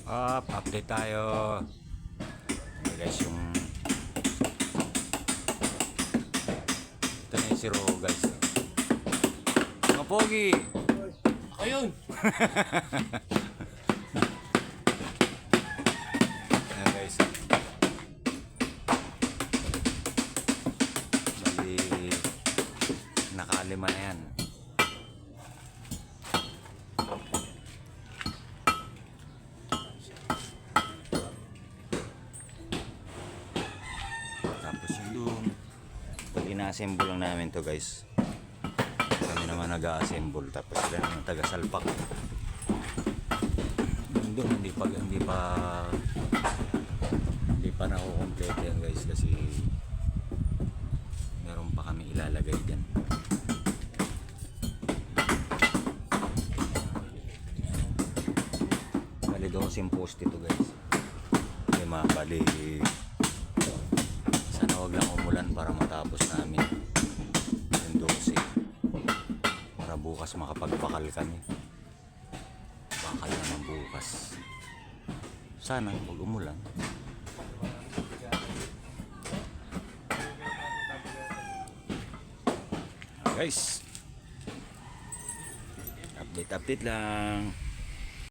Update tayo. Okay guys, yung ito na yung zero guys. Mga pogi. Ayun. Ayan guys. Bali nakalima na yan. Tapos yung doon, pag ina-assemble lang namin to guys, kami naman nag-a-assemble, tapos sila naman taga-salpak. Yung doon hindi pa nakukomplete yan guys, kasi meron pa kami ilalagay dyan. Bali 12 post ito guys. Bali sana wag lang umulan para matapos namin yung 12 para bukas makapagpakal kami. Bakal naman bukas, sana wag umulan. Guys, update lang.